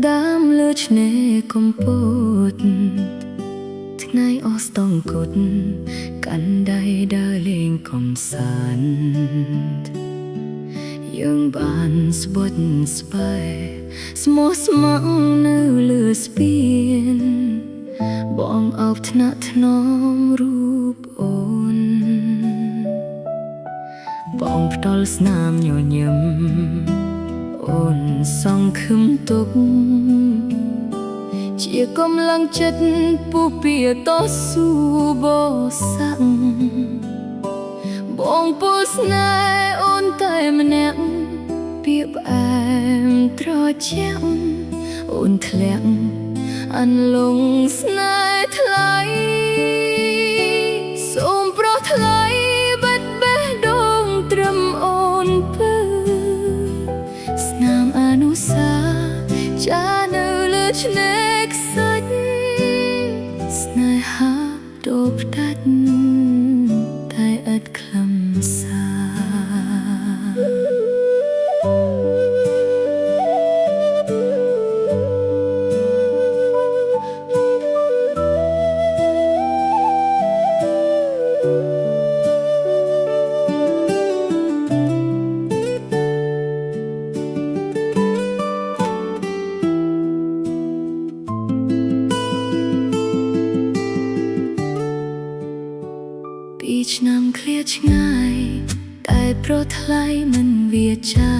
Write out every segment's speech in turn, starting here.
ដាមលើឆ្នេរកំពតថ្ងៃអស់ស្ទង់គុតកាន់ដៃដើរលេងកំសាន្តយើងបានស្បត់ស្បែកស្មោះស្ម័គ្រនៅលើស្ពានបងអោបថ្នាក់ថ្នមរូបអូនបងផ្ដល់ស្នាមញញឹមអូនសង្ឃឹមទុកជាកម្លាំងចិត្តពុះពៀតស៊ូបសាក់បងពោលស្នេហ៍អូនតែម្នាក់ពាក្យផ្អែមត្រជាក់អូនធ្លាក់អន្លង់ស្នេហ៍ថ្លៃសូមប្រោះថ្លៃបិទបេះដូងត្រឹមអូនពើស្នាមអនុស្សាវរីយ៍ចានៅលើឆ្នេរខ្សាច់ស្នេហាដូរផ្ដាច់តែឥតខ្លឹមសារពីឆ្នាំឃ្លាតឆ្ងាយតែប្រថ្លៃមិនវាចា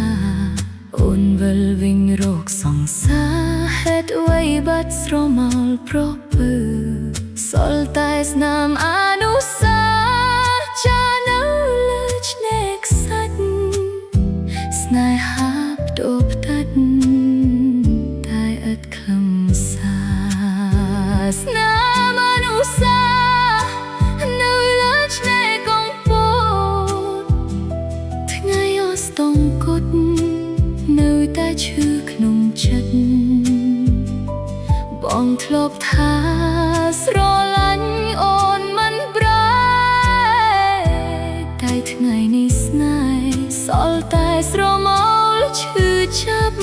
អូនវិលវិញរកសង្សារហេតុអ្វីបាត់ស្រមោលប្រពើសល់តែស្នាមអនុស្សាវរីយ៍ចានៅលើឆ្នេរខ្សាច់ស្នេហាបដូរផ្ដាច់តែឥតខ្លឹមសារស្នាមអនុស្សាវរីយ៍នៅតែឈឺក្នុងចិត្តបងធ្លាប់ថាស្រឡាញ់អូនមិនប្រែតែថ្ងៃនេះស្នេហ៍សល់តែស្រមោលឈឺចាប់